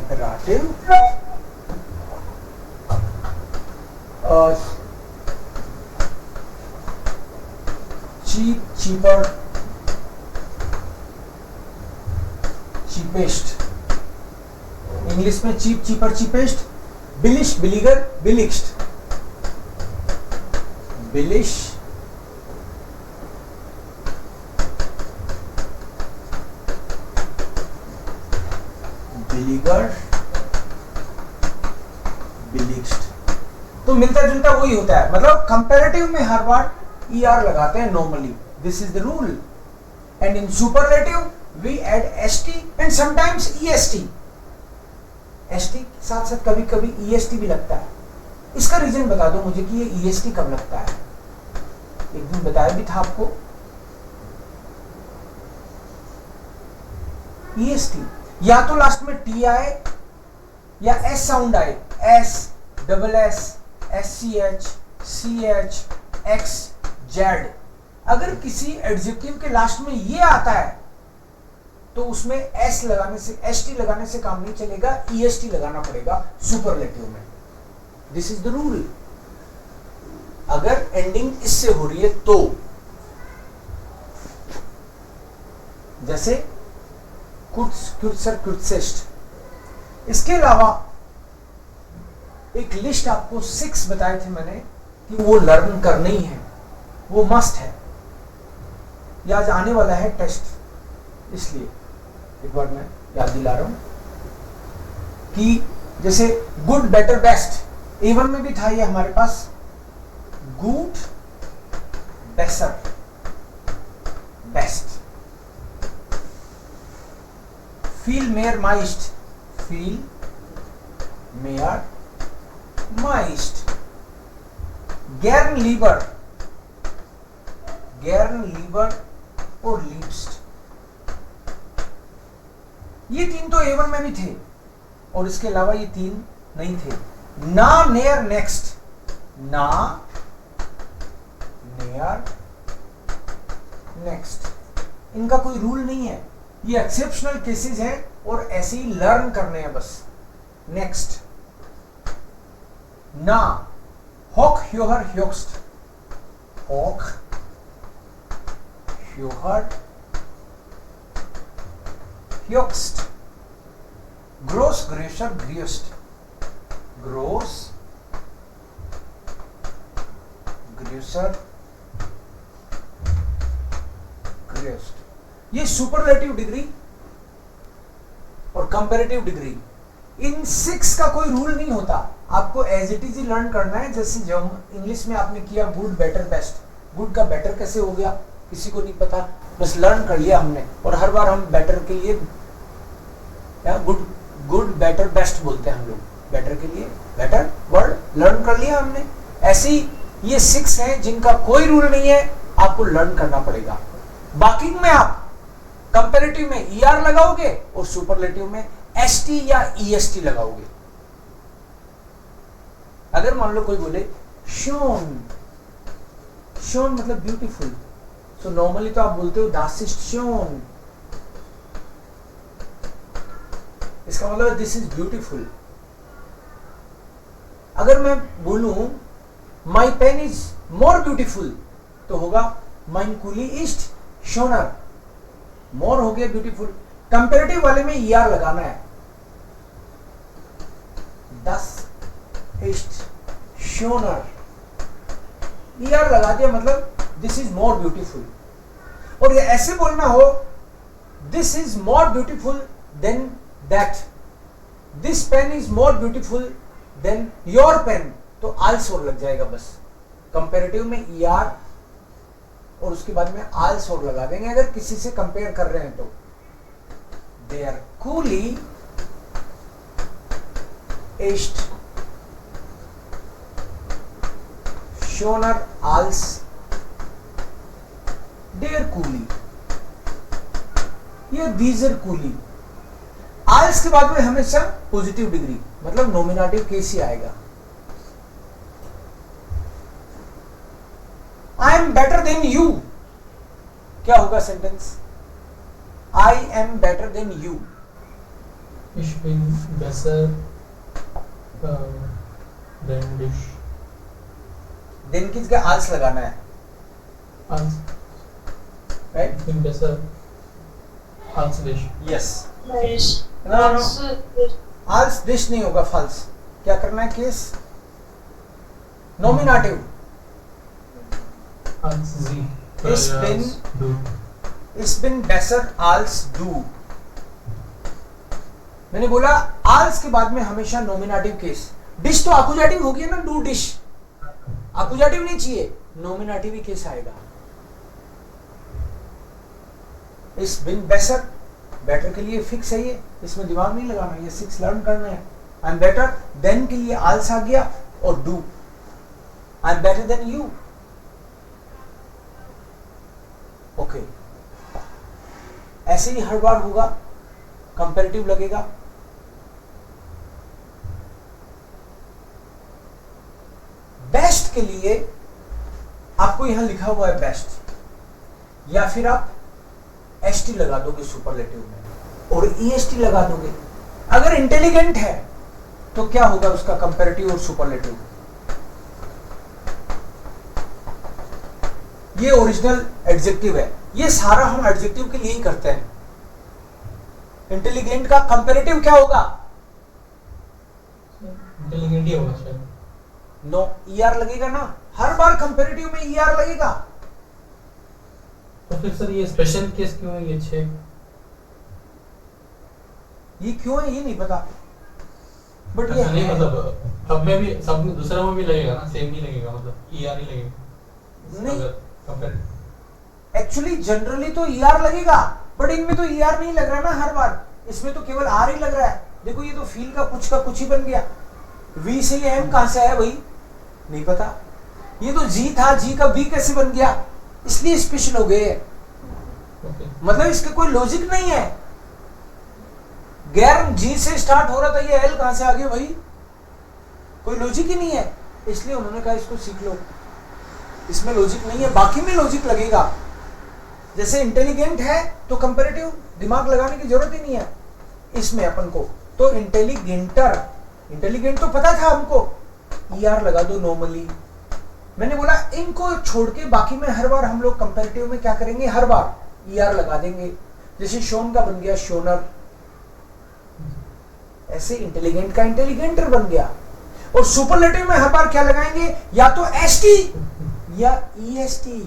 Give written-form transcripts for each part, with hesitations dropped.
Comparative cheap, cheaper, cheapest, English में cheap, cheaper, cheapest, बिलिश, बिलीगर, बिलिक्स्ट, बिलिश, बिलीगर, बिलिक्स्ट। तो मिलता जुलता वही होता है, मतलब कंपैरेटिव में हर बार ER लगाते हैं normally, this is the rule. And in superlative we add ST and sometimes EST। ST के साथ साथ कभी कभी EST भी लगता है। इसका रीजन बता दो मुझे कि ये EST कब लगता है। एक दिन बताया भी था आपको। EST या तो लास्ट में T आए या S साउंड आए, S, double S, SCH, CH, X, Z। अगर किसी एडजेक्टिव के लास्ट में ये आता है तो उसमें S लगाने से, ST लगाने से काम नहीं चलेगा, EST लगाना पड़ेगा सुपरलेटिव में। This is the rule. अगर एंडिंग इससे हो रही है तो, जैसे कुर्स, कुर्सर, कुर्सेस्ट। इसके अलावा एक लिस्ट आपको 6 बताए थे मैंने कि वो लर्न करने ही है, वो मस्ट है। ये आज आने वाला है टेस्ट, इसलिए एक बार मैं याद दिला रहा हूं कि जैसे गुड, बेटर, बेस्ट, A1 में भी था ये हमारे पास। गुड, बेसर, बेस्ट, फील, मेयर, माइस्ट, फील, मेयर, माइस्ट, गैर्न, लीवर, गैर्न, लीवर और लीब्स्ट। ये 3 तो A1 में भी थे और इसके अलावा ये 3 नहीं थे। ना, नेयर, नेक्स्ट, ना, नेयर, नेक्स्ट, इनका कोई रूल नहीं है, ये एक्सेप्शनल केसेस हैं और ऐसे ही लर्न करने हैं बस। नेक्स्ट, ना, हॉक, ह्योहर, ह्योक्स्ट, हॉक, ह्योहर, ह्योक्स्ट, ग्रोस, ग्रेशर, ग्रियोस्ट, ग्रोस, ग्रेशर, ग्रियोस्ट। ये सुपरलेटिव डिग्री और कंपैरेटिव डिग्री, इन 6 का कोई रूल नहीं होता, आपको एज इट इज ही लर्न करना है। जैसे जब इंग्लिश में आपने किया गुड, बेटर, बेस्ट, गुड का बेटर कैसे हो गया किसी को नहीं पता, बस लर्न कर लिया हमने। और हर बार हम बेटर के लिए गुड, गुड, बेटर, बेस्ट बोलते हैं हम लोग। बेटर के लिए बेटर वर्ड लर्न कर लिया हमने। ऐसे ही ये 6 हैं जिनका कोई रूल नहीं है, आपको लर्न करना पड़ेगा। बाकी में आप कंपैरेटिव में ER लगाओगे और सुपरलेटिव में ST या EST लगाओगे। अगर मान लो कोई बोले शोन, शोन मतलब ब्यूटीफुल, तो नॉर्मली तो आप बोलते हो das ist schön, इसका मतलब दिस इज ब्यूटीफुल। अगर मैं बोलूं my pen is more beautiful तो होगा mein Kuli ist schöner, मोर हो गया ब्यूटीफुल। कंपैरेटिव वाले में ER लगाना है, das ist schöner, ER लगा दिया मतलब दिस इज मोर ब्यूटीफुल। और ये ऐसे बोलना हो this is more beautiful than that, this pen is more beautiful than your pen, तो आल्स और लग जाएगा बस। कंपैरेटिव में ER और उसके बाद में आल्स और लगा देंगे अगर किसी से कंपेयर कर रहे हैं तो। देयर कूली ist schöner als der Kuli, ये dieser Kuli। आल्स के बाद में हमेशा पॉजिटिव डिग्री मतलब नॉमिनेटिव केस ही आएगा। I am better than you, क्या होगा sentence? I am better than you. Ich bin besser than dich. दिन किस के आल्स लगाना है, Als right? ich bin besser als dich. Yes. Dich. No no, Als dich. आल्स दिश नहीं होगा, फॉल्स। क्या करना है, case nominative. Als sie. Ich oder bin- als du. इस बिन बेसर आल्स डू। मैंने बोला आल्स के बाद में हमेशा नॉमिनेटिव केस। डिश तो अकुजेटिव होगी ना, डू डिश अकुजेटिव नहीं चाहिए, नॉमिनेटिव ही केस आएगा। इस बिन बेसर, बेटर के लिए फिक्स है ये, इसमें दिमाग नहीं लगाना, ये 6 लर्न करना है। आई एम बेटर देन के लिए आल्स आ गया, और do, I am better than you. Okay, ऐसे ही हर बार होगा, कंपैरेटिव लगेगा। बेस्ट के लिए आपको यहां लिखा हुआ है बेस्ट, या फिर आप एसटी लगा दोगे सुपरलेटिव में और ईएसटी लगा दोगे। अगर इंटेलिजेंट है तो क्या होगा उसका कंपैरेटिव और सुपरलेटिव। ये ओरिजिनल एडजेक्टिव है, ये सारा हम एडजेक्टिव के लिए ही करते हैं। इंटेलिजेंट का कंपैरेटिव क्या होगा, इंटेलिजेंट ही होगा शायद। नो, ईआर लगेगा ना, हर बार कंपैरेटिव में ईआर लगेगा। तो फिर सर ये स्पेशल केस क्यों है ये 6? ये क्यों है ये नहीं पता, बट ये अच्छा नहीं, है। मतलब सब में भी, सब में दूसरा में भी लगेगा ना, सेम नहीं लगेगा, मतलब ईआर ही लगेगा नहीं, अगर कंपेयर। एक्चुअली जनरली तो ईआर लगेगा, बट इनमें तो ईआर नहीं लग रहा ना हर बार, इसमें तो केवल आर ही लग रहा है। देखो ये तो फील का कुछ ही बन गया। वी से ये एम कहां से आया भाई, नहीं पता। ये तो जी था, जी का वी कैसे बन गया, इसलिए स्पेशल हो गए। ओके, मतलब इसका कोई लॉजिक नहीं है। गैर जी से स्टार्ट हो रहा था, ये एल कहां से आ गया भाई, कोई लॉजिक ही नहीं है। इसलिए उन्होंने कहा इसको सीख लो, इसमें लॉजिक नहीं है, बाकी में लॉजिक लगेगा। जैसे इंटेलिजेंट है तो कंपैरेटिव दिमाग लगाने की जरूरत ही नहीं है इसमें अपन को। तो इंटेलिजेंटर, इंटेलिजेंट तो पता था हमको, ईआर लगा दो नॉर्मली। मैंने बोला इनको छोड़ के बाकी में हर बार हम लोग कंपैरेटिव में क्या करेंगे, हर बार ईआर लगा देंगे। जैसे शोन का बन गया शोनर, ऐसे इंटेलिजेंट का इंटेलिजेंटर बन गया। और सुपरलेटिव में हर बार क्या लगाएंगे, या तो एसटी या ईएसटी।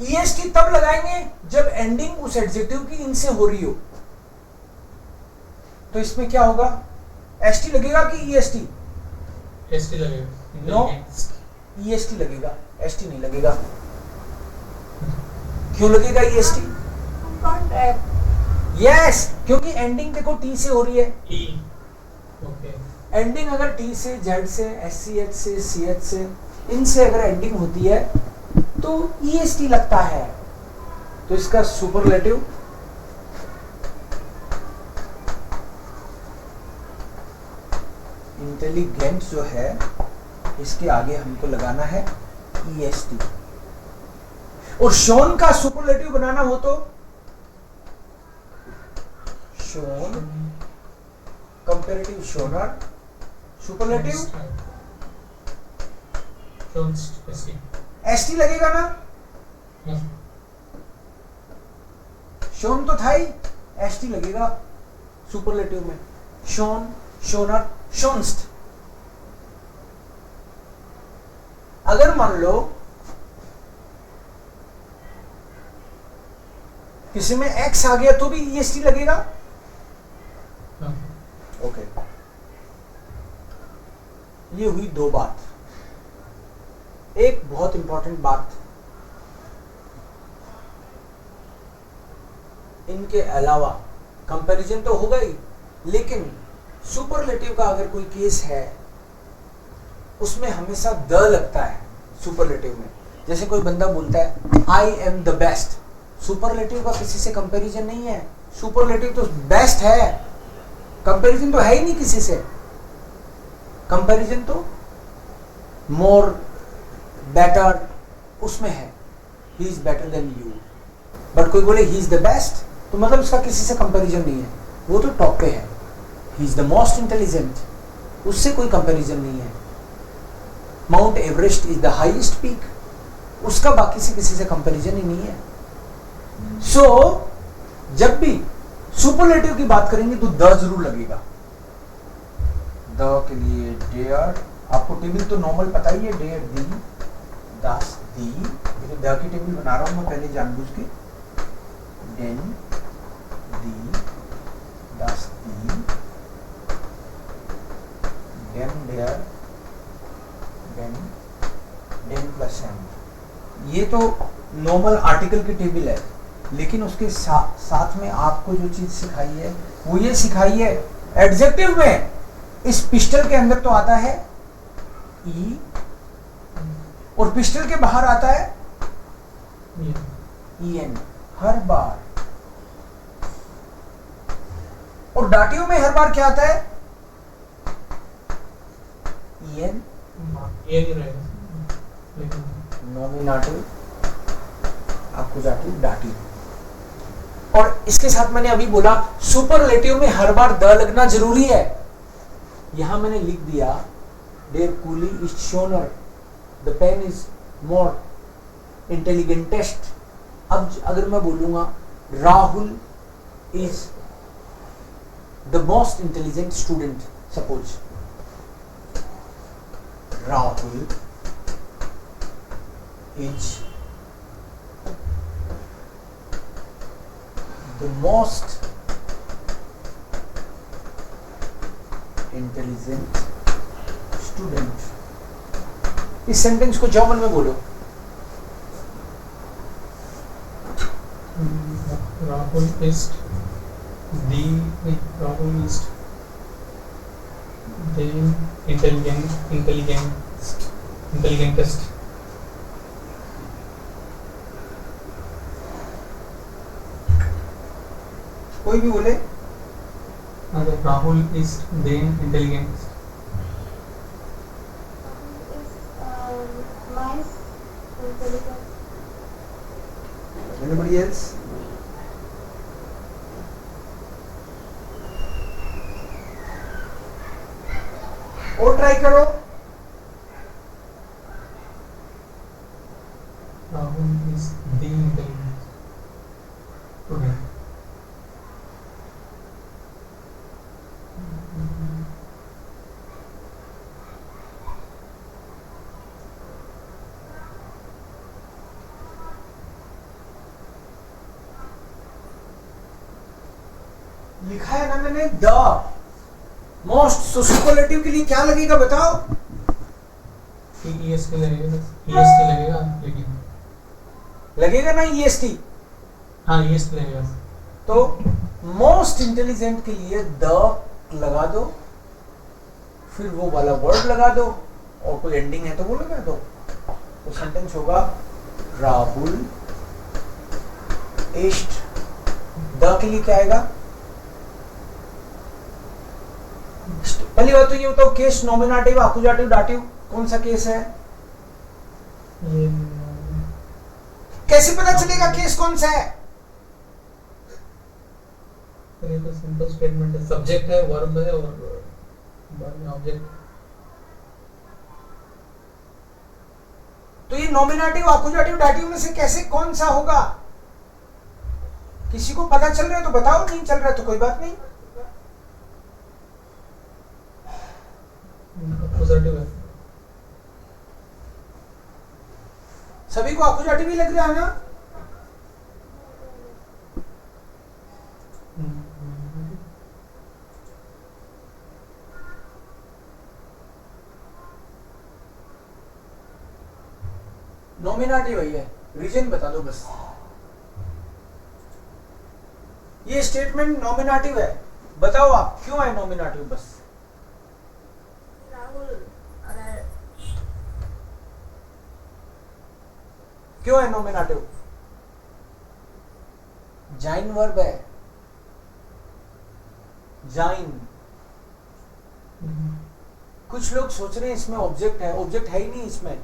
ईएसटी तब लगाएंगे जब एंडिंग उस एडजेक्टिव की इन से हो रही हो। तो इसमें क्या होगा, एसटी लगेगा कि ईएसटी? एसटी लगेगा। नो, ईएसटी लगेगा, एसटी नहीं लगेगा। क्यों लगेगा ईएसटी? यस, क्योंकि एंडिंग देखो टी से हो रही है। ई, ओके, एंडिंग अगर टी से, जेड से, एससीएच से, सीएच से, इनसे अगर एंडिंग होती है तो ईएसटी लगता है। तो इसका सुपरलेटिव इंटेलिजेंट जो है, इसके आगे हमको लगाना है ईएसटी। और शोन का सुपरलेटिव बनाना हो तो शोन, कंपैरेटिव शोनर, सुपरलेटिव एसटी लगेगा ना। शोन तो था ही, एसटी लगेगा सुपरलेटिव में। शोन, शोनर, शोन्स्ट। अगर मान लो किसी में एक्स आ गया तो भी ईएसटी लगेगा। ओके, ये हुई दो बात। एक बहुत इंपॉर्टेंट बात, इनके अलावा कंपैरिजन तो होगा ही, लेकिन सुपरलेटिव का अगर कोई केस है उसमें हमेशा द लगता है सुपरलेटिव में। जैसे कोई बंदा बोलता है I am the best, superlative का किसी से कंपैरिजन नहीं है। सुपरलेटिव तो बेस्ट है, कंपैरिजन तो है ही नहीं किसी से। कंपैरिजन तो मोर, बेटर, उसमें है, he is better than you. But कोई बोले ही इज द बेस्ट, तो मतलब उसका किसी से कंपैरिजन नहीं है, वो तो टॉप पे है, he is the most intelligent, उससे कोई कंपैरिजन नहीं है। Mount Everest is the highest peak, उसका बाकी से किसी से कंपैरिजन ही नहीं है। सो जब भी सुपरलेटिव की बात करेंगे तो द जरूर लगेगा। द के लिए डेयर, आपको टेबल तो नॉर्मल पता ही है, डेयर दी, दास दी, ये द की टेबल बना रहा हूं मैं पहले जानबूझ के। डेन दी, दास दी, डेम डेयर, डेन, डेन प्लस एम, ये तो नॉर्मल आर्टिकल की टेबल है। लेकिन उसके साथ में आपको जो चीज सिखाई है वो ये सिखाई है एडजेक्टिव में, इस पिस्टल के अंदर तो आता है ई, और पिस्टल के बाहर आता है ई एन हर बार, और डाटियों में हर बार क्या आता है ई एन, ये नहीं रहेगा नॉमिनेटिव, एक्यूजेटिव, डाटिव। और इसके साथ मैंने अभी बोला सुपरलेटिव में हर बार द लगना जरूरी है। यहां मैंने लिख दिया देयर कूली इज शोनर, the pen is more intelligentest. अब अगर मैं बोलूंगा Rahul is the most intelligent student, suppose Rahul is the most intelligent student। इस सेंटेंस को जर्मन में बोलो। Rahul is the intelligentest। कोई भी बोले। Rahul is the intelligent. Anybody else? और ट्राई करो। Rahul is the intelligent student. लिखा है ना मैंने द मोस्ट, सो सुपरलेटिव के लिए क्या लगेगा बताओ? EST लगेगा, EST लगेगा, लेकिन लगेगा ना EST? हाँ EST लगेगा। तो मोस्ट इंटेलिजेंट के लिए द लगा दो, फिर वो वाला वर्ड लगा दो, और कोई एंडिंग है तो वो लगा दो, तो सेंटेंस होगा राहुल इस्ट। द के लिए क्या आएगा? पहली बात तो ये बताओ केस नॉमिनेटिव, एक्यूजेटिव, डाटिव कौन सा केस है? कैसे पता चलेगा केस कौन सा है? ये तो सिंपल स्टेटमेंट है, सब्जेक्ट है, वर्ब है और बाद में ऑब्जेक्ट। तो ये नॉमिनेटिव, एक्यूजेटिव, डाटिव में से कैसे कौन सा होगा? किसी को पता चल रहा है तो बताओ, नहीं चल रहा है तो कोई बात नहीं। पॉजिटिव है। सभी को एक्यूजेटिव ही लग रहा है ना? नॉमिनेटिव है, रीजन बता दो बस। ये स्टेटमेंट नॉमिनेटिव है, बताओ आप क्यों है नॉमिनेटिव? बस क्यों है नॉमिनेटिव? जाइन वर्ब है, जाइन। कुछ लोग सोच रहे हैं इसमें ऑब्जेक्ट है, ऑब्जेक्ट है ही नहीं इसमें।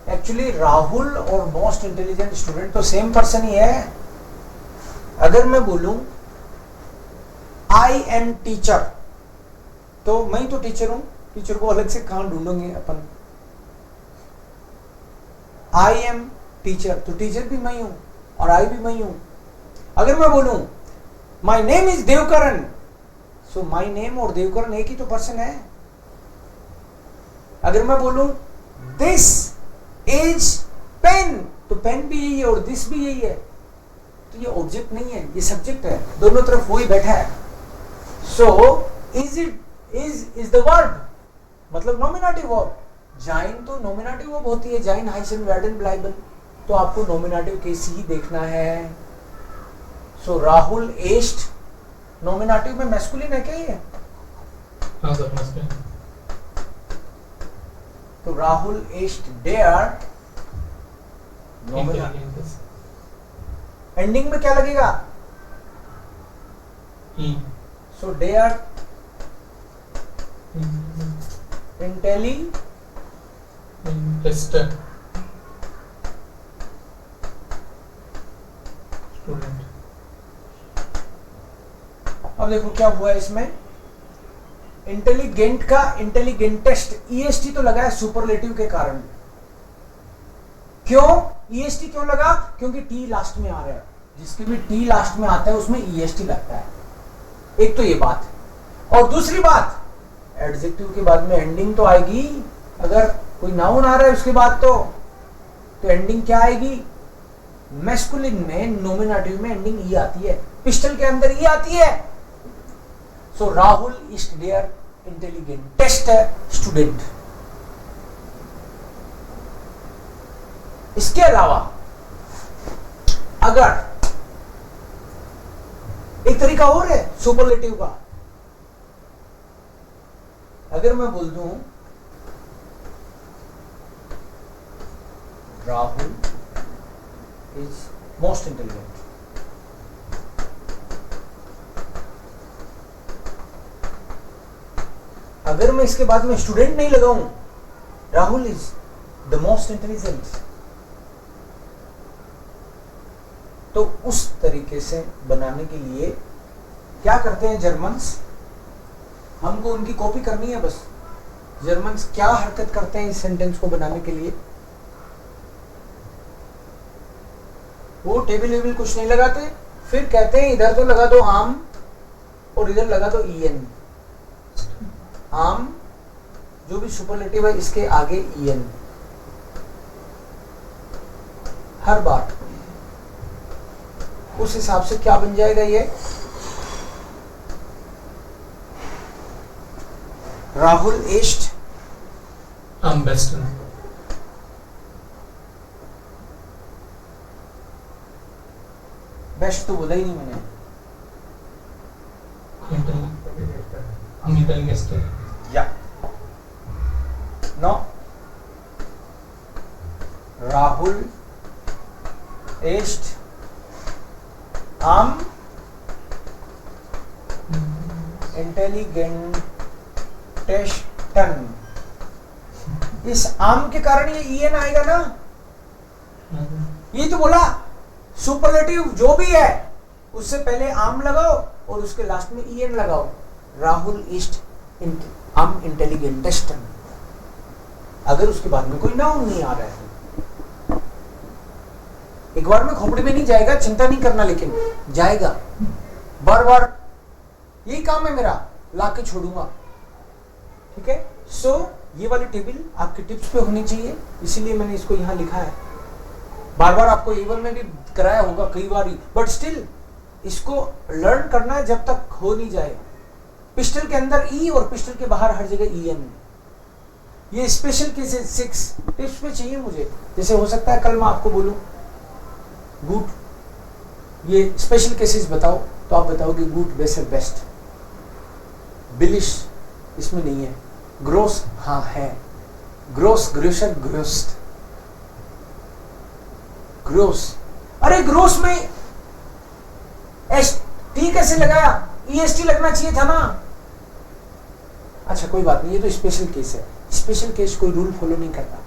एक्चुअली राहुल और मोस्ट इंटेलिजेंट स्टूडेंट तो सेम पर्सन ही है। अगर मैं बोलूं आई एम टीचर, तो मैं ही तो टीचर हूं, टीचर को अलग से कहां ढूंढेंगे अपन। आई एम टीचर, तो टीचर भी मैं ही हूं और आई भी मैं ही हूं। अगर मैं बोलूं my name is Devkaran, so my name और देवकरण एक ही तो पर्सन है। अगर मैं बोलूं दिस इज पेन, तो पेन भी यही है और दिस भी यही है, तो ये ऑब्जेक्ट नहीं है, ये सब्जेक्ट है, दोनों तरफ वही बैठा है। So is it is the verb, मतलब नॉमिनेटिव वर्ब। जाइन तो नॉमिनेटिव वर्ब होती है, जाइन हाइसन वेडन ब्लाइबल, तो आपको नॉमिनेटिव केस ही देखना है। सो राहुल एस्ट नॉमिनेटिव में मैस्कुलिन है क्या ये? हाँ सर, मैस्कुलिन। तो राहुल एस्ट डेयर एंडिंग में क्या लगेगा? सो डेयर इंटेलिजेंट स्टूडेंट। अब देखो क्या हुआ इसमें, इंटेलिजेंट का इंटेलिजेंटेस्ट ईएसटी तो लगा है सुपरलेटिव के कारण। क्यों ईएसटी क्यों लगा? क्योंकि टी लास्ट में आ रहा है, जिसके भी टी लास्ट में आता है उसमें ईएसटी लगता है। एक तो ये बात, और दूसरी बात एडजेक्टिव के बाद में एंडिंग तो आएगी। अगर कोई नाउन आ रहा है उसके बाद तो एंडिंग क्या आएगी? मैस्कुलिन में नॉमिनेटिव में एंडिंग ई आती है, पिस्टल के अंदर ई आती है। सो राहुल इज देयर इंटेलिजेंटेस्ट स्टूडेंट। इसके अलावा अगर एक तरीका और है सुपरलेटिव का, अगर मैं बोल दूं राहुल इज मोस्ट इंटेलिजेंट, अगर मैं इसके बाद में स्टूडेंट नहीं लगाऊं, Rahul is the most intelligent, तो उस तरीके से बनाने के लिए क्या करते हैं जर्मन्स, हमको उनकी कॉपी करनी है बस। जर्मन्स क्या हरकत करते हैं इस सेंटेंस को बनाने के लिए, वो टेबल वेबल कुछ नहीं लगाते, फिर कहते हैं इधर तो लगा दो आम और इधर लगा दो ईएन। आम जो भी सुपरलेटिव है इसके आगे ईएन हर बार। उस हिसाब से क्या बन जाएगा ये, Rahul east I'm best in best तो बोला ही नहीं मैंने। intelligent या नो, राहुल ईस्ट आम इंटेलिजेंटेस्टन। इस आम के कारण ये ईएन आएगा ना, ये तो बोला सुपरलेटिव जो भी है उससे पहले आम लगाओ और उसके लास्ट में ईएन लगाओ। राहुल ईस्ट आम इंटेलिजेंटेस्टन, अगर उसके बाद में कोई नाउन नहीं आ रहा है, एक बार में खोपड़ी में नहीं जाएगा, चिंता नहीं करना, लेकिन जाएगा बार बार, यही काम है मेरा, लाके छोड़ूंगा। ठीक है, सो ये वाली टेबल आपके टिप्स पे होनी चाहिए, इसीलिए मैंने इसको यहाँ लिखा है। बार बार आपको A1 में भी कराया होगा कई बार, बट स्टिल इसको लर्न करना है जब तक हो नहीं जाए। पिस्टल के अंदर ई और पिस्टल के बाहर हर जगह ईएन। ये स्पेशल केसेस 6 टिप्स पे चाहिए मुझे। जैसे हो सकता है कल मैं आपको बोलूं गुड, ये स्पेशल केसेस बताओ, तो आप बताओगे गुड, बेस्ट, बेस्ट। बिलिश इसमें नहीं है, ग्रोस हाँ है, ग्रोस, ग्रोसर, ग्रोस्ट, ग्रोस। अरे ग्रोस में एस टी कैसे लगाया? ईएसटी लगना चाहिए था ना। अच्छा कोई बात नहीं, ये तो स्पेशल केस है, स्पेशल केस कोई रूल फॉलो नहीं करता।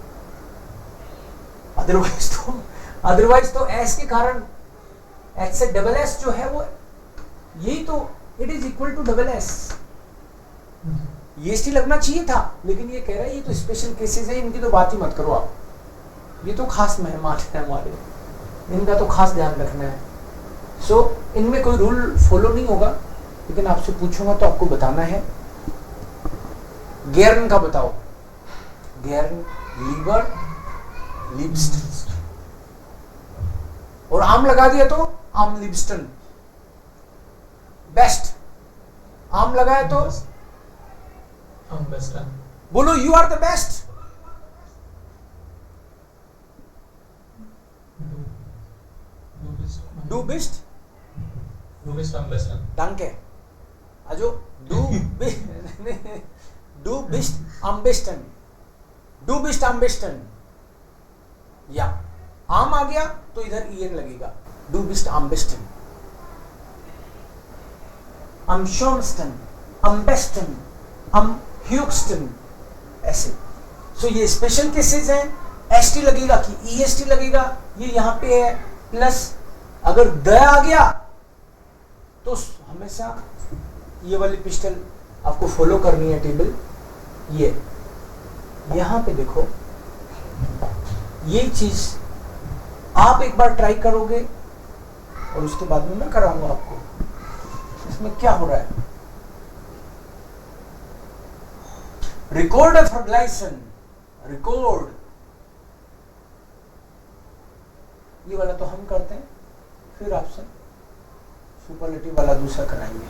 अदरवाइज तो एस के कारण एच से डबल एस जो है वो यही तो, it is equal to double S. ये टी लगना चाहिए था, लेकिन ये कह रहा है ये तो स्पेशल केसेस है, इनकी तो बात ही मत करो आप, ये तो खास मेहमान है हमारे, इनका तो खास ध्यान रखना है। सो इनमें कोई रूल फॉलो नहीं होगा, लेकिन आपसे पूछूंगा तो आपको बताना है। गेर्न का बताओ, गेर्न, लीबर, लिब्स्टन, और आम लगा दिया तो आम लिब्स्टन, बेस्ट, आम लगाया तो हम बेस्ट है। बोलो you are the best. Du bist, Du bist am besten. danke. Also du bist am besten. Du bist am besten. या आम आ गया तो इधर ईएन लगेगा, Du bist am besten. Am schönsten, am besten, am höchsten, ऐसे। सो ये स्पेशल केसेस हैं। S T लगेगा कि ई एस टी लगेगा, ये यहाँ पे है प्लस, अगर द आ गया तो हमेशा ये वाली पिस्टल आपको फॉलो करनी है टेबल। ये यहां पे देखो, ये चीज आप एक बार ट्राई करोगे और उसके बाद में मैं कराऊंगा आपको इसमें क्या हो रहा है। रिकॉर्ड है फॉर ग्लाइसन, रिकॉर्ड ये वाला तो हम करते हैं, फिर आपसे सुपरलेटिव वाला दूसरा कराएंगे।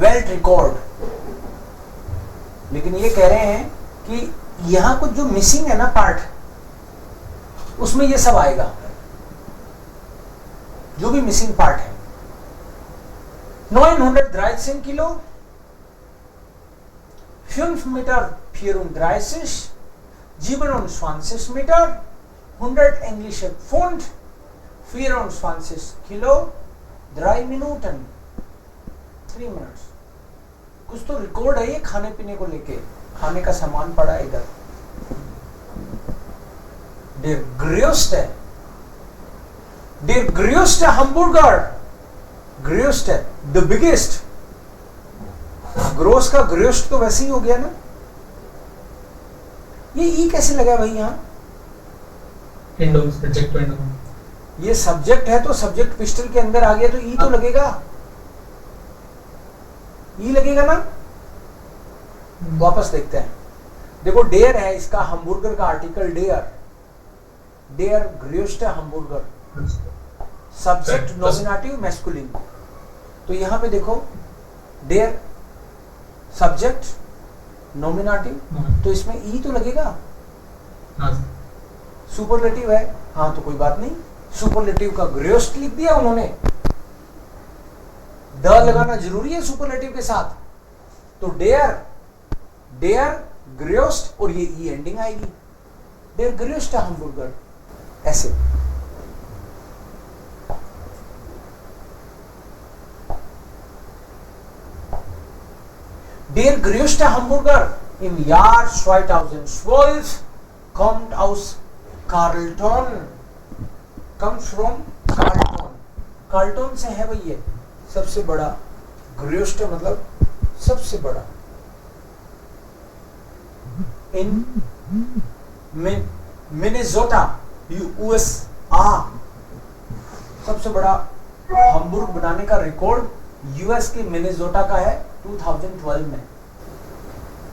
वेल्ट रिकॉर्ड, लेकिन ये कह रहे हैं कि यहां कुछ जो मिसिंग है ना पार्ट, उसमें ये सब आएगा, जो भी मिसिंग पार्ट है। 913 kilo, 5 Meter 34, 27 Meter, 100 englische Pfund, 24 Kilo, 3 Minuten, 3 minutes। कुछ तो रिकॉर्ड है ये खाने पीने को लेके, खाने का सामान पड़ा है इधर। Der größte Hamburger, größte, the biggest, ग्रोस का ग्रोस्ट तो वैसे ही हो गया ना। ये ई कैसे लगा भाई यहाँ? ये सब्जेक्ट है तो सब्जेक्ट पिस्टल के अंदर आ गया तो ई तो लगेगा, ई लगेगा ना। वापस देखते हैं, देखो डेयर है इसका, हमबुर्गर का आर्टिकल डेयर, डेयर ग्रोस्ट हमबुर्गर, सब्जेक्ट नॉमिनेटिव मैस्कुलिन। तो यहां पे देखो डेयर सब्जेक्ट नॉमिनेटिव, तो इसमें ई तो लगेगा। सुपरलेटिव है, हाँ तो कोई बात नहीं, सुपरलेटिव का ग्रोस्ट लिख दिया उन्होंने। द लगाना जरूरी है सुपरलेटिव के साथ, तो डेयर, डेयर ग्रोस्ट और ये ई एंडिंग आएगी, डेयर ग्रोस्ट हमबुर्गर, ऐसे। Der größte Hamburger im Jahr 2012 kommt aus Carlton, comes from Carlton, Carlton से है भाई ये सबसे बड़ा, ग्रोस्ट मतलब सबसे बड़ा, इन मिनेसोटा यूएसए। सबसे बड़ा हम्बुर्ग बनाने का रिकॉर्ड यूएस के मिनेसोटा का है 2012 में।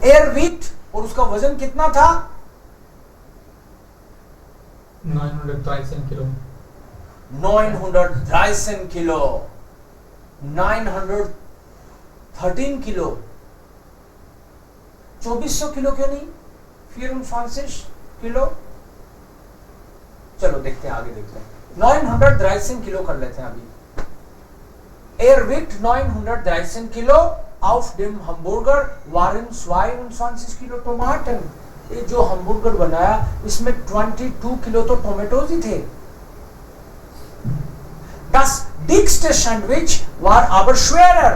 एयर वेट और उसका वजन कितना था? 913 किलो। 913 किलो, 913 किलो, 2400 किलो क्यों नहीं, 24 किलो। चलो देखते हैं, आगे देखते हैं। 913 किलो कर लेते हैं अभी। एयर वेट 913 kilo, auf dem Hamburger waren 22 kilo टमाटर। ये जो हमबुर्गर बनाया इसमें 22 किलो तो टोमेटोज ही थे। Das dickste Sandwich war aber schwerer,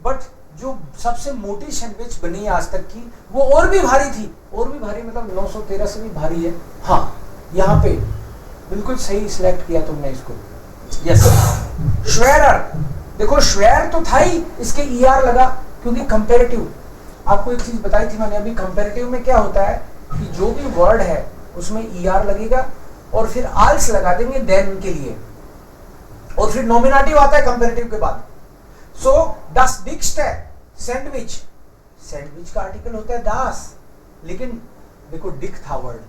but जो सबसे मोटी सैंडविच बनी आज तक की वो और भी भारी थी, और भी भारी मतलब 913 से भी भारी है। हाँ यहाँ पे बिल्कुल सही सिलेक्ट किया तुमने इसको, यस। श्वेरर, देखो श्वेर तो था ही, इसके ER लगा क्योंकि कंपैरेटिव। आपको एक चीज बताई थी मैंने अभी, कंपैरेटिव में क्या होता है कि जो भी वर्ड है उसमें ER लगेगा और फिर आल्स लगा देंगे देन के लिए, और फिर नॉमिनेटिव आता है कंपैरेटिव के बाद। सो das dickst है सैंडविच, सैंडविच का आर्टिकल होता है das, लेकिन देखो डिक था वर्ड,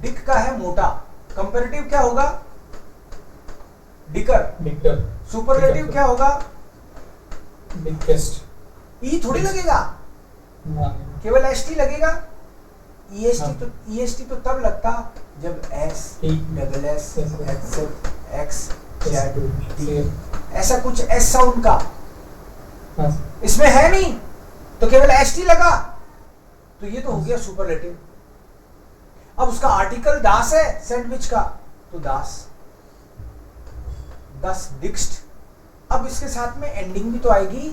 डिक का है मोटा, कंपैरेटिव क्या होगा डिकर, डिक्टर, सुपरलेटिव क्या होगा बिगेस्ट, ई थोड़ी लगेगा, केवल ST लगेगा। EST तो तब लगता जब S double S X Z ऐसा कुछ S साउंड का, इसमें है नहीं तो केवल ST लगा, तो ये तो हो गया सुपरलेटिव। अब उसका आर्टिकल दास है सैंडविच का, तो दास, दस डिक्स्ट। अब इसके साथ में एंडिंग भी तो आएगी,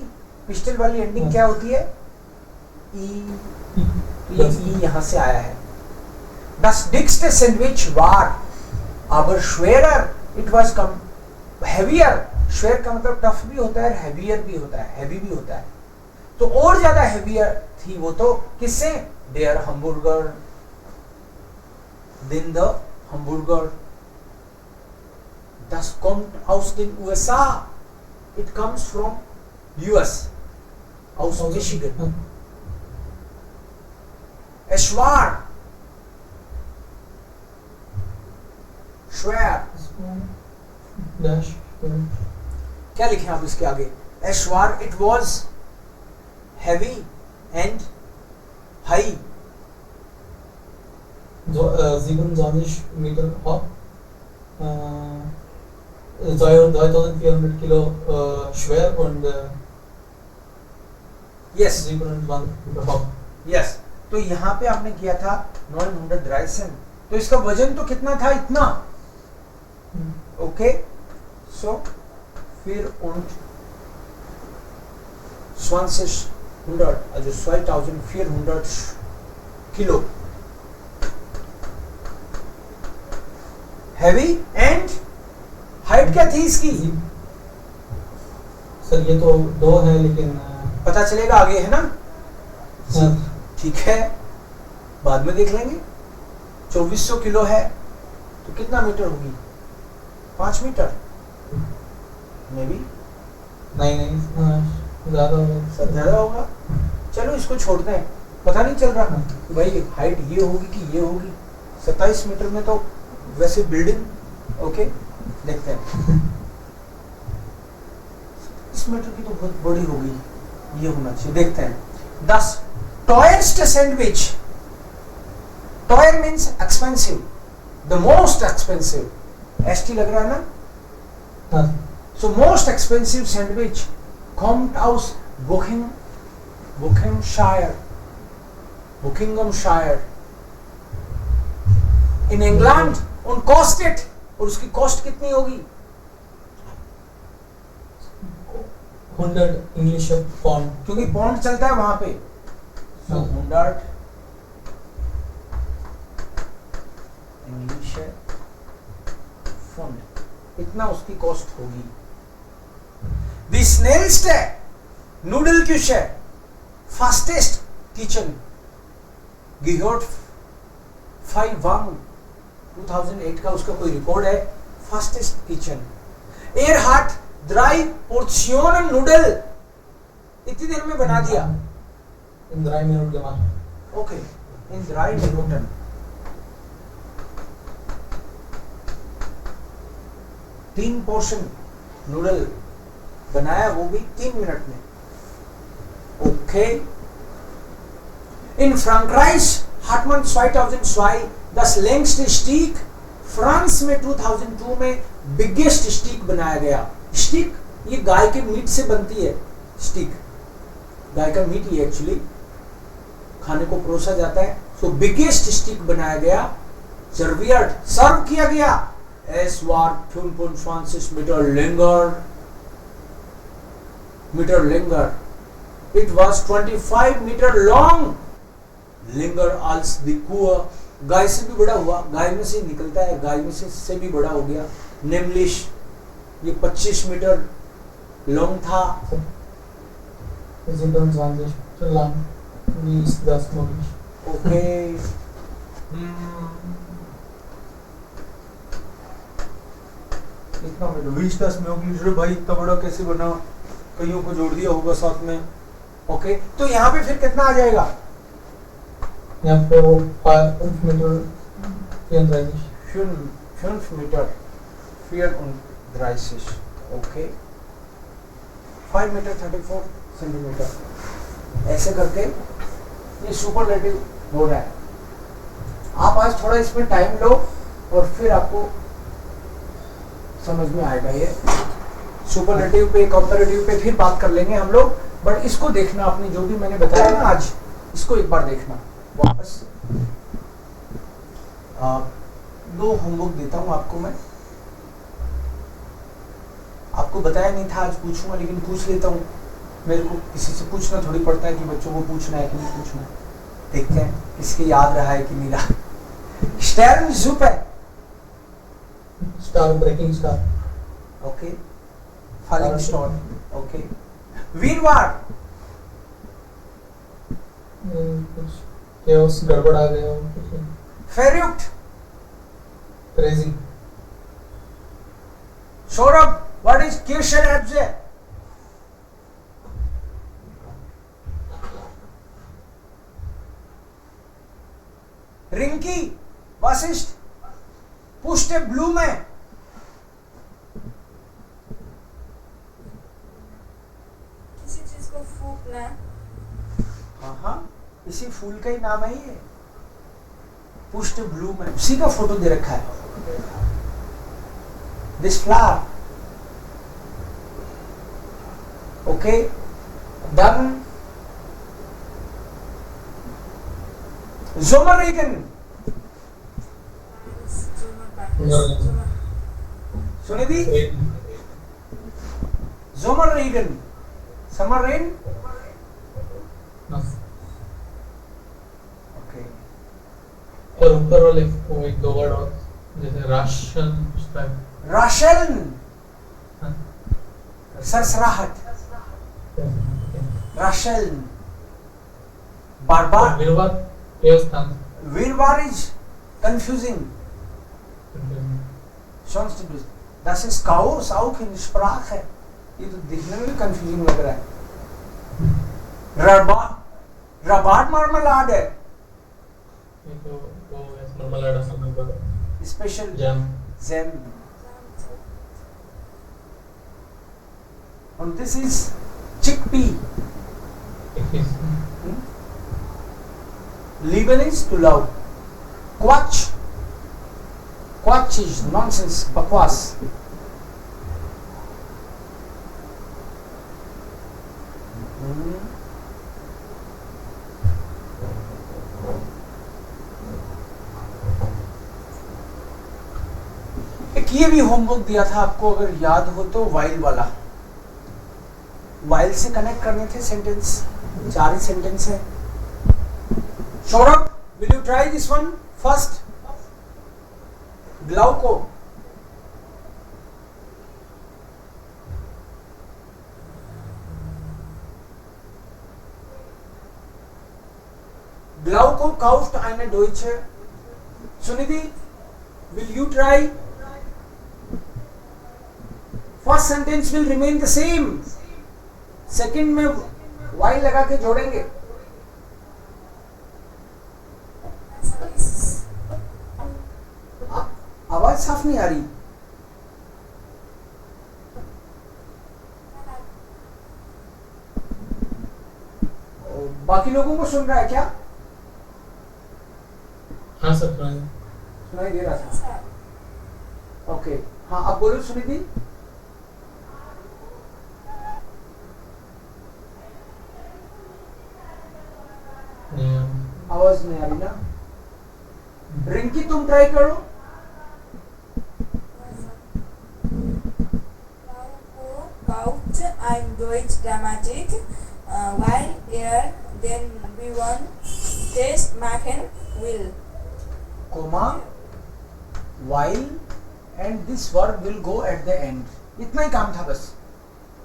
पिस्टल वाली एंडिंग क्या होती है ई, ये ई यहां से आया है। Das dickste Sandwich war aber schwerer, it was heavier। schwer का मतलब टफ भी होता है, heavier भी होता है, heavy भी होता है, तो और ज्यादा heavier थी वो तो किससे, der Hamburger, den the Hamburger, das kommt aus den USA, it comes from US, aus Michigan। Schwer, schwer, dash, क्या लिखें आप इसके आगे, schwer, it was heavy and high। 27 Meter hoch, 2400 Kilo schwer und yes 720 Meter hoch। yes, तो यहाँ पे आपने किया था 913, तो इसका वजन तो कितना था, इतना, ओके। सो फिर und 2000, also 2400 kilo, heavy and height क्या थी इसकी, सर ये तो 2 है लेकिन पता चलेगा आगे, है ना, ठीक है, बाद में देख लेंगे। 2400 किलो है तो कितना मीटर होगी, 5 मीटर मे बी, नहीं ज्यादा सब ज्यादा होगा। चलो इसको छोड़ दें, पता नहीं चल रहा कि भाई हाइट ये होगी कि ये होगी। 27 मीटर में तो वैसे बिल्डिंग, ओके देखते हैं। इस मीटर की तो बहुत बड़ी होगी, ये होना चाहिए, देखते हैं। 10 tallest sandwich, tall means expensive, the most expensive, ST लग रहा है ना, so most expensive sandwich kommt aus Buckinghamshire in England und kostet, और उसकी कॉस्ट कितनी होगी, 100 इंग्लिश पाउंड, क्योंकि पाउंड चलता है वहां पे, so 100 इंग्लिश है फंड, इतना उसकी कॉस्ट होगी। द स्नेल्स्ट है नूडल क्यूश है फास्टेस्ट किचन गिहोट 2008 का उसका कोई रिकॉर्ड है, fastest kitchen. Air heart dry Persian noodle इतनी देर में बना दिया, इन ड्राई मिनट के बाद, ओके इन ड्राई मिनटन। तीन पोर्शन नूडल बनाया, वो भी 3 मिनट में, ओके। इन फ्रांक्राइस हार्टमन 2002 10 लेंग्स्ट स्टीक, फ्रांस में 2002 में बिगेस्ट स्टीक बनाया गया। स्टीक ये गाय के मीट से बनती है, स्टीक गाय का मीट ही एक्चुअली खाने को परोसा जाता है। सो बिगेस्ट स्टीक बनाया गया, सर्वियर्ड सर्व किया गया, es war 25 Meter länger. It was 25 Meter long, länger als die Kuh गाय से भी बड़ा हुआ, गाय में से निकलता है, गाय में से भी बड़ा हो गया। नेमलिश ये 25 मीटर लॉन्ग था। Wir sind uns 20 lang. Wie ist das möglich? Okay इतना मीटर 20 में होगी भाई, इतना बड़ा कैसे बना, कईयों को जोड़ दिया होगा साथ में। ओके तो यहाँ पे फिर कितना आ जाएगा? यहाँ पे वो 5 metre 34. 5 metre 34। Okay 5 metre 34 centimetre. ऐसे करके ये सुपरलेटिव हो रहा है। आप आज थोड़ा इसमें टाइम लो और फिर आपको समझ में आएगा। ये सुपरलेटिव पे कंपैरेटिव पे फिर बात कर लेंगे हम लोग, बट इसको देखना, आपने जो भी मैंने बताया ना आज, इसको एक बार देखना वापस। 2 होमवर्क देता हूं आपको मैं। आपको बताया नहीं था आज पूछूंगा, लेकिन पूछ लेता हूँ। मेरे को किसी से पूछना थोड़ी पड़ता है कि बच्चों को पूछना है कि नहीं पूछना है। देखते हैं किसके याद रहा है कि नहीं रहा। स्टर्न ज़ुप है, Star breaking star. Okay falling star, okay वीरवार कुछ chaos गड़बड़ आ गया कुछ फेरुक्ट crazy. सौरभ व्हाट इज किर्शन एब्जे? रिंकी वशिष्ठ पुष्ट ब्लू में किसी चीज को फूकना। हाँ इसी फूल का ही नाम है ये, पुष्ट ब्लू में। उसी का फोटो दे रखा है, दिस फ्लावर। Okay done. ज़ोमररेगन, सुनिधि ज़ोमररेगन, समर रेन। ओके और ऊपर वाले वो एक 2 वर्ड और जैसे राशन उस टाइप। Ration सरसराहट, ration. बारबार वीरवार देवस्थान। वीरवार is confusing, das ist Chaos auch in Sprache। ये तो दिखने में भी कंफ्यूजिंग लग रहा है। रबाट मार्मलाड है, ये तो वो मार्मलाड असम का special jam. Jam. and this is chickpea। Lebanese to love। Quach, quach is nonsense, bakwas। एक ये भी होमवर्क दिया था आपको, अगर याद हो तो, वाइल वाला। वाइल से कनेक्ट करने थे सेंटेंस, 4 ही सेंटेंस है। Saurabh will you try this one first? Glauco, Glauco kauft eine Deutsche। Sunidhi, will you try? First sentence will remain the same, second में y लगा के जोड़ेंगे। आवाज साफ नहीं आ रही। बाकी लोगों को सुन रहा है क्या? हाँ सर सुनाई दे रहा था। ओके हाँ अब बोलो सुनिधि। आवाज नहीं आ रही ना। रिंकी तुम ट्राई करो। Kauft ein Deutsch Grammatik, weil then we want Test machen will. comma, while, and this verb will go at the end. इतना ही काम था बस.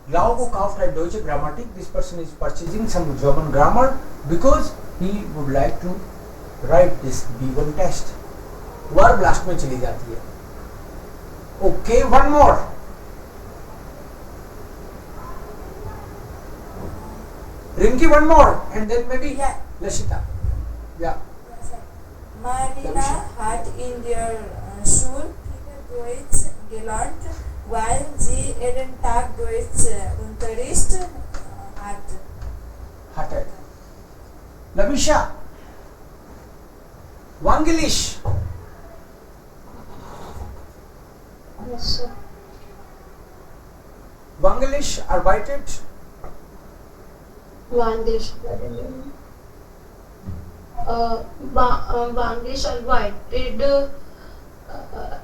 Glauco kauft ein deutsche Grammatik. This person is purchasing some German grammar because he would like to write this B1 test. Verb last में चली जाती है. Okay, one more. Rinki, one more, and then maybe Yeah. Lashita. Yeah. Marina hat in der Schule viel Deutsch gelernt, weil sie jeden Tag Deutsch Unterricht hat. Hatte. Labisha. Wangelish. Yes, sir. Wangelish arbeitet. Vanglish. Vanglish arbeitet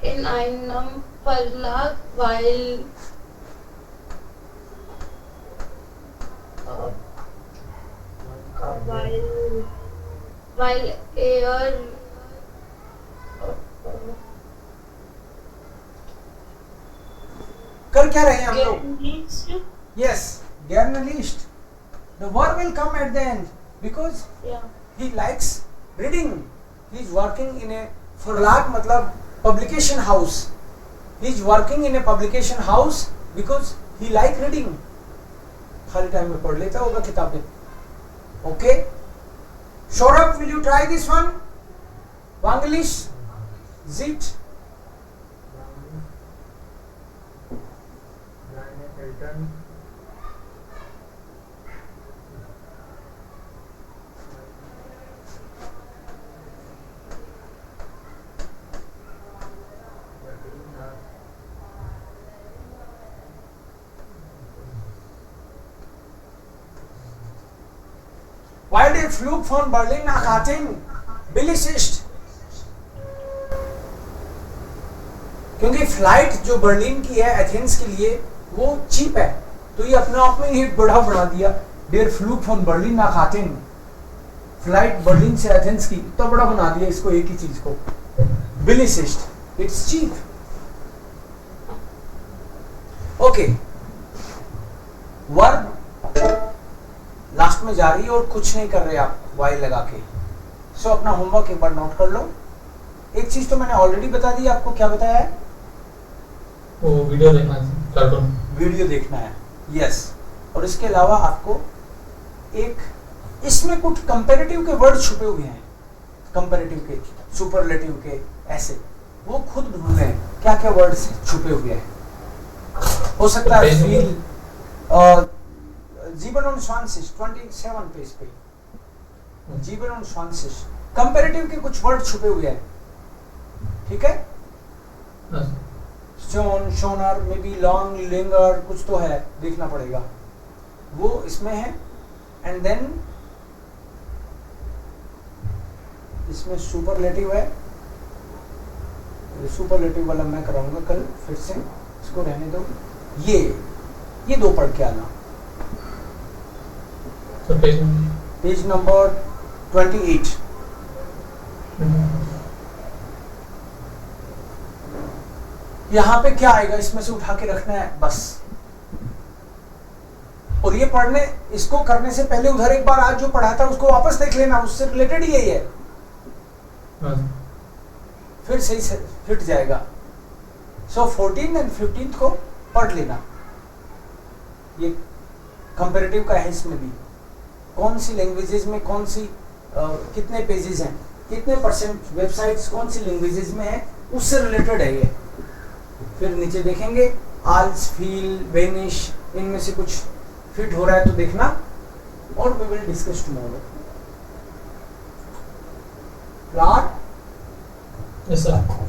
in einem Verlag, weil er कर क्या रहे हैं हम लोग? Journalist. Yes, journalist. The verb will come at the end because Yeah. he likes reading. He is working in a verlag मतलब publication house. He is working in a publication house because he like reading. खाली time में पढ़ लेता होगा किताबें. Okay. Saurabh, will you try this one? Wangelish, Zit. Why der Flug von Berlin nach Athen billig ist? क्योंकि flight जो Berlin की है एथेंस के लिए वो चीप है. तो ये अपने आप में ही बड़ा बना दिया. Der fluke from Berlin nach Athen, flight Berlin से एथेंस की, तो बड़ा बना दिया इसको एक ही चीज को. बिलिग ist, it's cheap. Okay, verb last में जा रही है और कुछ नहीं कर रहे आप वाई लगा के. सो अपना होमवर्क एक बार नोट कर लो. एक चीज तो मैंने ऑलरेडी बता दी. आपको क्या बताया है? वो वीडियो देखना है, कार्टून वीडियो देखना है. यस. और इसके अलावा आपको एक इसमें कुछ कंपैरेटिव के वर्ड छुपे हुए हैं. कंपैरेटिव के, सुपरलेटिव के, ऐसे वो खुद ढूंढ लें क्या क्या वर्ड्स छुपे हुए हैं. हो सकता है फील जीवन und 27 पेज पे जीवन und 20 कंपैरेटिव के कुछ वर्ड छुपे हुए हैं. ठीक है. शोन, शोनर, मे बी लॉन्ग, लिंगर, कुछ तो है, देखना पड़ेगा. वो इसमें है. एंड देन इसमें सुपरलेटिव है. सुपरलेटिव वाला मैं कराऊंगा कल फिर से. इसको रहने दो. ये दो पढ़ के आना. तो पेज नंबर 28. यहाँ पे क्या आएगा इसमें से उठा के रखना है बस. और ये पढ़ने इसको करने से पहले उधर एक बार आज जो पढ़ा था उसको वापस देख लेना. उससे रिलेटेड ही यही है. फिर सही से फिट जाएगा. सो 14 एंड 15 को पढ़ लेना. ये कंपैरेटिव का है. इसमें भी कौन सी लैंग्वेजेस में कौन सी कितने पेजेस हैं, कितने परसेंट वेबसाइट्स कौन सी लैंग्वेजेस में है, उससे रिलेटेड है ये. फिर नीचे देखेंगे आल्स, फील, वेनिश, इनमें से कुछ फिट हो रहा है तो देखना. और we will discuss tomorrow. Clear? Yes sir.